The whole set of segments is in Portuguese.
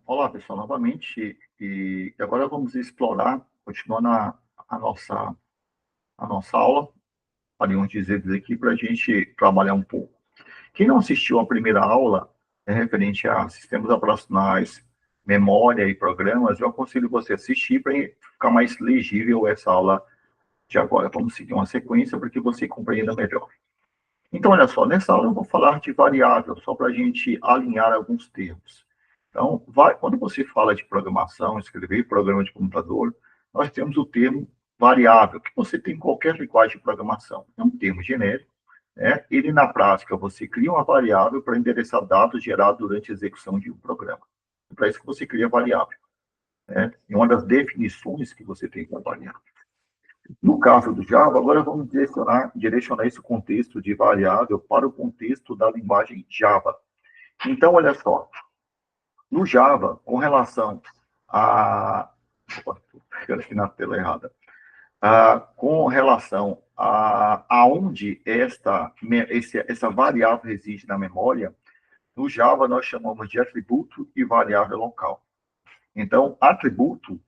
Olá, pessoal, novamente. E agora vamos explorar, continuando a nossa aula, ali uns dizeres aqui, para a gente trabalhar um pouco. Quem não assistiu à primeira aula, referente a sistemas operacionais, memória e programas, eu aconselho você assistir para ficar mais legível essa aula de agora. Vamos seguir uma sequência para que você compreenda melhor. Então, olha só, nessa aula eu vou falar de variável, só para a gente alinhar alguns termos. Então, quando você fala de programação, escrever programa de computador, nós temos o termo variável, que você tem em qualquer linguagem de programação. É um termo genérico, né? Ele, na prática, você cria uma variável para endereçar dados gerados durante a execução de um programa. É para isso que você cria variável, né? E uma das definições que você tem para variável. No caso do Java, agora vamos direcionar esse contexto de variável para o contexto da linguagem Java. Então, olha só, no Java, com relação a... Opa, estou aqui na tela errada. Com relação a aonde essa variável reside na memória, no Java nós chamamos de atributo e variável local. Então, atributo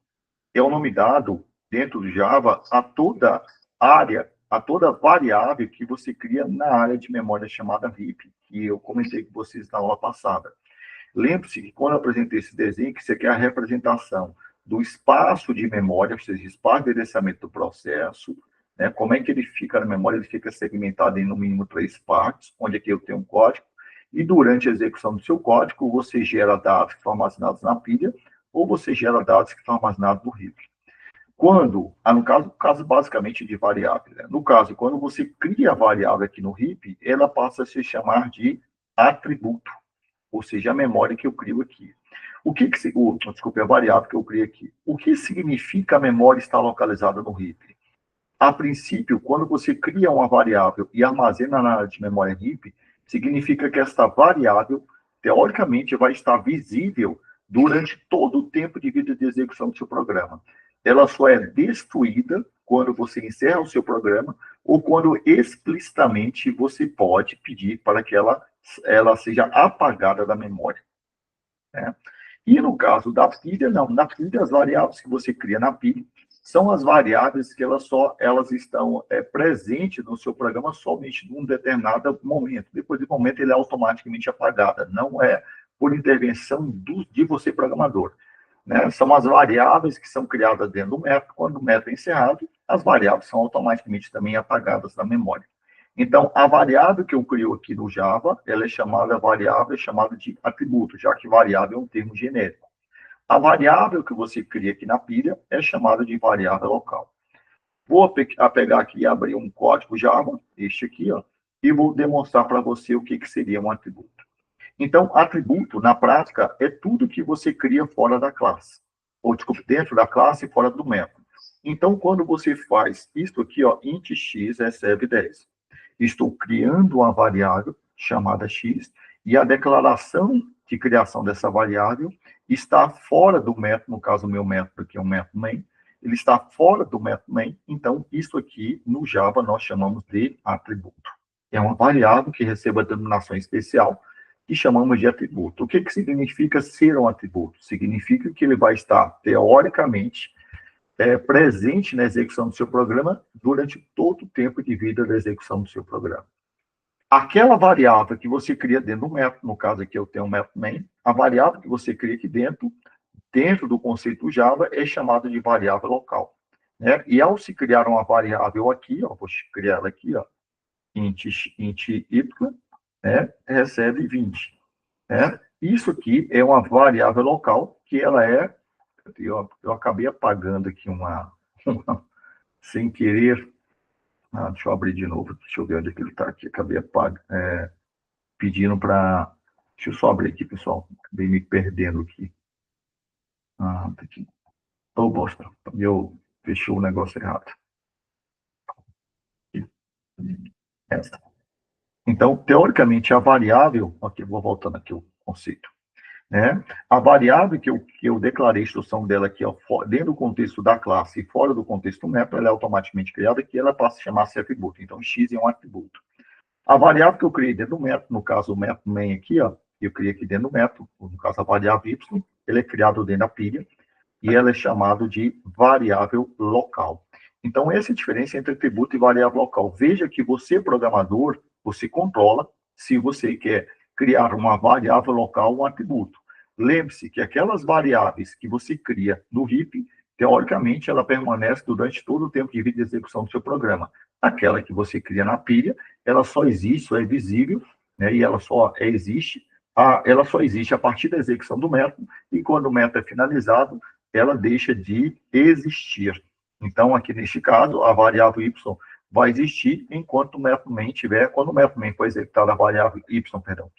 é o nome dado dentro do Java a toda área, a toda variável que você cria na área de memória chamada heap, que eu comentei com vocês na aula passada. Lembre-se que quando eu apresentei esse desenho, que você quer a representação do espaço de memória, ou seja, espaço de endereçamento do processo, né? Como é que ele fica na memória? Ele fica segmentado em no mínimo 3 partes, onde aqui eu tenho um código, e durante a execução do seu código, você gera dados que estão armazenados na pilha, ou você gera dados que estão armazenados no heap. No caso basicamente de variável, né? No caso, quando você cria a variável aqui no heap, ela passa a se chamar de atributo, ou seja, a memória que eu crio aqui. Desculpe, a variável que eu crio aqui. O que significa a memória estar localizada no heap? A princípio, quando você cria uma variável e armazena na área de memória heap, significa que esta variável, teoricamente, vai estar visível durante todo o tempo de vida de execução do seu programa. Ela só é destruída quando você encerra o seu programa ou quando explicitamente você pode pedir para que ela seja apagada da memória, né? E no caso da pilha, não. Na pilha, as variáveis que você cria na pilha são as variáveis que elas estão presentes no seu programa somente num determinado momento. Depois do momento, ele é automaticamente apagada. Não é por intervenção de você, programador, né? São as variáveis que são criadas dentro do método. Quando o método é encerrado, as variáveis são automaticamente também apagadas da memória. Então, a variável que eu crio aqui no Java, ela é chamada de atributo, já que variável é um termo genérico. A variável que você cria aqui na pilha é chamada de variável local. Vou pegar aqui e abrir um código Java, este aqui, ó, e vou demonstrar para você o que seria um atributo. Então, atributo, na prática, é tudo que você cria fora da classe. Ou, desculpe, dentro da classe e fora do método. Então, quando você faz isso aqui, ó, int x recebe 10. Estou criando uma variável chamada x, e a declaração de criação dessa variável está fora do método, no caso, o meu método aqui é um método main, ele está fora do método main, então, isso aqui, no Java, nós chamamos de atributo. É uma variável que recebe a denominação especial, que chamamos de atributo. O que significa ser um atributo? Significa que ele vai estar, teoricamente, presente na execução do seu programa durante todo o tempo de vida da execução do seu programa. Aquela variável que você cria dentro do método, no caso aqui eu tenho um método main, a variável que você cria aqui dentro do conceito Java, é chamada de variável local, né? E ao se criar uma variável aqui, ó, vou criar ela aqui, ó, int y, né, recebe 20. Né? Isso aqui é uma variável local que ela é... Eu acabei apagando aqui uma sem querer. Deixa eu abrir de novo. Deixa eu ver onde é que ele está aqui. Acabei pedindo para... Deixa eu só abrir aqui, pessoal. Acabei me perdendo aqui. Tá aqui. Ô, bosta. Eu fechei o negócio errado. Essa. Então, teoricamente, a variável... Aqui, vou voltando aqui o conceito. Né? A variável que eu declarei a instrução dela aqui, ó, dentro do contexto da classe e fora do contexto do método, ela é automaticamente criada aqui, ela passa a chamar-se atributo. Então, x é um atributo. A variável que eu criei dentro do método, no caso, o método main aqui, ó, eu criei aqui dentro do método, no caso a variável y, ele é criado dentro da pilha, e ela é chamada de variável local. Então, essa é a diferença entre atributo e variável local. Veja que você, programador, você controla se você quer criar uma variável local ou um atributo. Lembre-se que aquelas variáveis que você cria no RIP, teoricamente, ela permanece durante todo o tempo de vida de execução do seu programa. Aquela que você cria na pilha, ela só existe, só é visível, né, e ela só existe a partir da execução do método, e quando o método é finalizado, ela deixa de existir. Então, aqui neste caso, a variável y vai existir enquanto o método main tiver, quando o método main for executado, a variável y, perdão.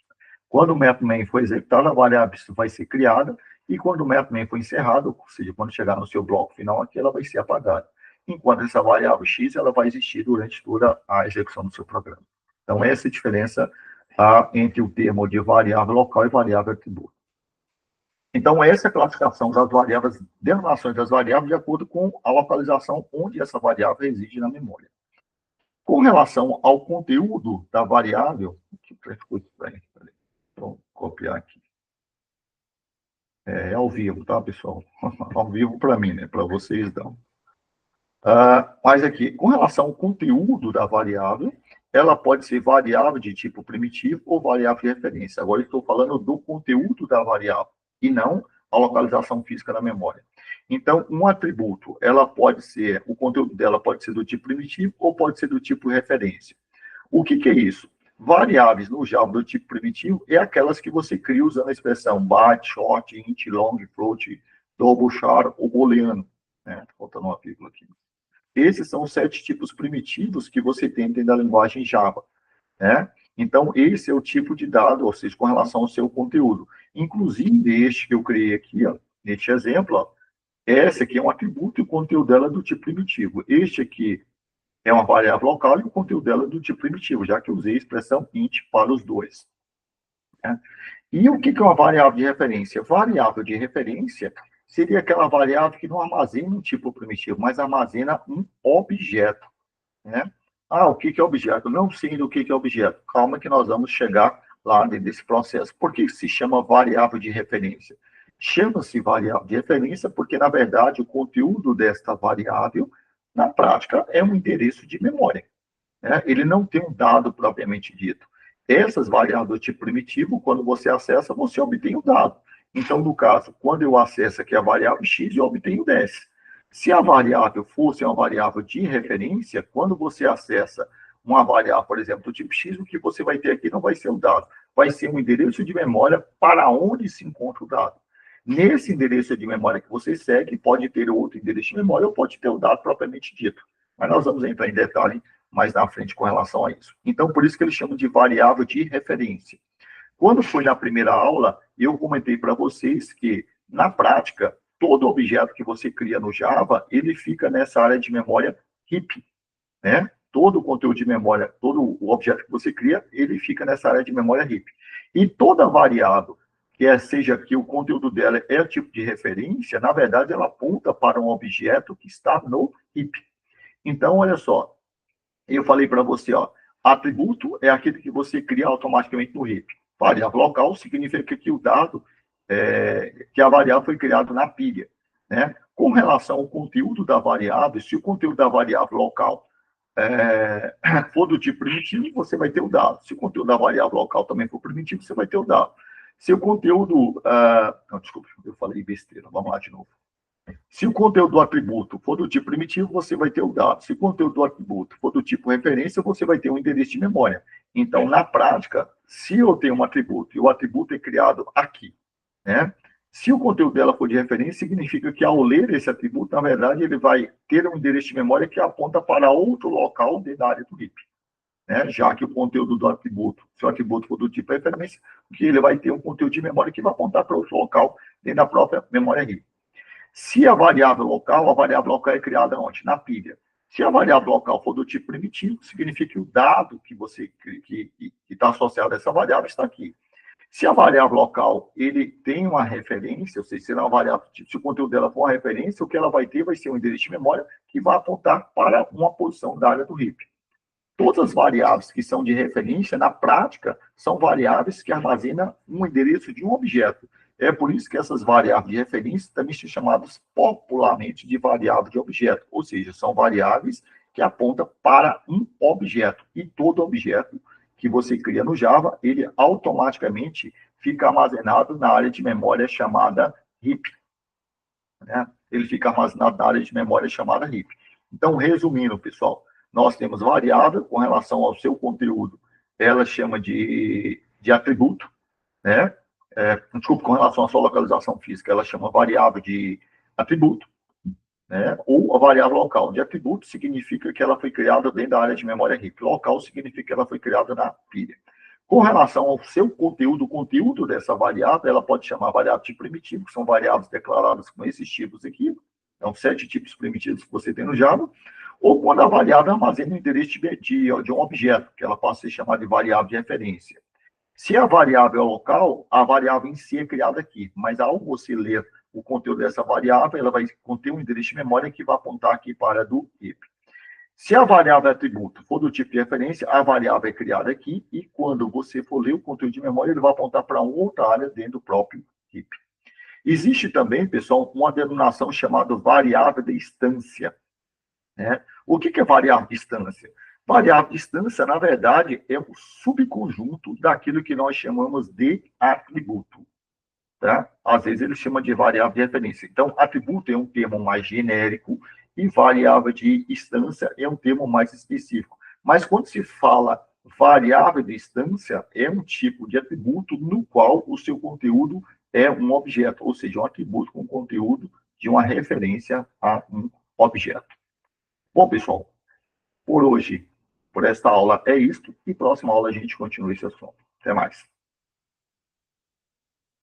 Quando o método main for executado, a variável y vai ser criada, e quando o método main for encerrado, ou seja, quando chegar no seu bloco final aqui, ela vai ser apagada. Enquanto essa variável x, ela vai existir durante toda a execução do seu programa. Então, essa é a diferença entre o termo de variável local e variável atributo. Então, essa é a classificação das variáveis, denominações das variáveis, de acordo com a localização onde essa variável reside na memória. Com relação ao conteúdo da variável, vou copiar aqui. É ao vivo, tá, pessoal? Ao vivo para mim, né? Para vocês não. Mas aqui, com relação ao conteúdo da variável, ela pode ser variável de tipo primitivo ou variável de referência. Agora, eu estou falando do conteúdo da variável e não a localização física na memória. Então, um atributo, o conteúdo dela pode ser do tipo primitivo ou pode ser do tipo referência. O que é isso? Variáveis no Java do tipo primitivo é aquelas que você cria usando a expressão byte, short, int, long, float, double, char ou booleano. Faltando uma vírgula aqui. Esses são os 7 tipos primitivos que você tem dentro da linguagem Java, né? Então, esse é o tipo de dado, ou seja, com relação ao seu conteúdo. Inclusive, este que eu criei aqui, ó, neste exemplo, ó, esse aqui é um atributo e o conteúdo dela é do tipo primitivo. Este aqui é uma variável local e o conteúdo dela é do tipo primitivo, já que eu usei a expressão int para os dois, né? E o que é uma variável de referência? Variável de referência seria aquela variável que não armazena um tipo primitivo, mas armazena um objeto, né? O que é objeto? Não sei do que é objeto. Calma que nós vamos chegar lá dentro desse processo. Por que se chama variável de referência? Chama-se variável de referência porque, na verdade, o conteúdo desta variável, na prática, é um endereço de memória, né? Ele não tem um dado propriamente dito. Essas variáveis do tipo primitivo, quando você acessa, você obtém o dado. Então, no caso, quando eu acesso aqui a variável x, eu obtenho 10. Se a variável fosse uma variável de referência, quando você acessa uma variável, por exemplo, do tipo x, o que você vai ter aqui não vai ser o dado, vai ser um endereço de memória para onde se encontra o dado. Nesse endereço de memória que você segue, pode ter outro endereço de memória ou pode ter o dado propriamente dito. Mas nós vamos entrar em detalhe mais na frente com relação a isso. Então, por isso que eles chamam de variável de referência. Quando foi na primeira aula, eu comentei para vocês que, na prática, todo objeto que você cria no Java, ele fica nessa área de memória heap, né? Todo o conteúdo de memória, todo o objeto que você cria, ele fica nessa área de memória heap. E toda variável, seja que o conteúdo dela é o tipo de referência, na verdade, ela aponta para um objeto que está no heap. Então, olha só, eu falei para você, ó, atributo é aquele que você cria automaticamente no heap. Variável local significa que o dado, que a variável foi criada na pilha, né? Com relação ao conteúdo da variável, se o conteúdo da variável local for do tipo primitivo, você vai ter o dado. Se o conteúdo da variável local também for primitivo, você vai ter o dado. Se o conteúdo... desculpa, eu falei besteira, vamos lá de novo. Se o conteúdo do atributo for do tipo primitivo, você vai ter o dado. Se o conteúdo do atributo for do tipo referência, você vai ter um endereço de memória. Então, na prática, se eu tenho um atributo e o atributo é criado aqui, né? Se o conteúdo dela for de referência, significa que ao ler esse atributo, na verdade, ele vai ter um endereço de memória que aponta para outro local dentro da área do heap, né? Já que o conteúdo do atributo, se o atributo for do tipo referência, ele vai ter um conteúdo de memória que vai apontar para outro local dentro da própria memória heap. Se a variável local é criada onde? Na pilha. Se a variável local for do tipo primitivo, significa que o dado que está associado a essa variável está aqui. Se a variável local ele tem uma referência, ou seja, se ela é uma variável, se o conteúdo dela for uma referência, o que ela vai ter vai ser um endereço de memória que vai apontar para uma posição da área do heap. Todas as variáveis que são de referência, na prática, são variáveis que armazenam um endereço de um objeto. É por isso que essas variáveis de referência também são chamadas popularmente de variáveis de objeto, ou seja, são variáveis que apontam para um objeto. E todo objeto que você cria no Java, ele automaticamente fica armazenado na área de memória chamada heap. Né? Ele fica armazenado na área de memória chamada heap. Então, resumindo, pessoal, nós temos variável com relação ao seu conteúdo, ela chama de atributo, né? Desculpa, com relação à sua localização física, ela chama variável de atributo, né? Ou a variável local. De atributo significa que ela foi criada dentro da área de memória heap. Local significa que ela foi criada na pilha. Com relação ao seu conteúdo, o conteúdo dessa variável, ela pode chamar variável de primitivo, que são variáveis declaradas com esses tipos aqui. Então, 7 tipos primitivos que você tem no Java. Ou quando a variável armazena o endereço de um objeto, que ela pode ser chamada de variável de referência. Se a variável é local, a variável em si é criada aqui, mas ao você ler o conteúdo dessa variável, ela vai conter um endereço de memória que vai apontar aqui para do heap. Se a variável atributo for do tipo de referência, a variável é criada aqui e quando você for ler o conteúdo de memória, ele vai apontar para outra área dentro do próprio heap. Existe também, pessoal, uma denominação chamada variável de instância. Né? O que é variável de instância? Variável de instância, na verdade, é o subconjunto daquilo que nós chamamos de atributo. Tá? Às vezes ele chama de variável de referência. Então, atributo é um termo mais genérico e variável de instância é um termo mais específico. Mas quando se fala variável de instância, é um tipo de atributo no qual o seu conteúdo é um objeto, ou seja, um atributo com conteúdo de uma referência a um objeto. Bom, pessoal, por hoje, por esta aula é isto, e próxima aula a gente continua esse assunto. Até mais.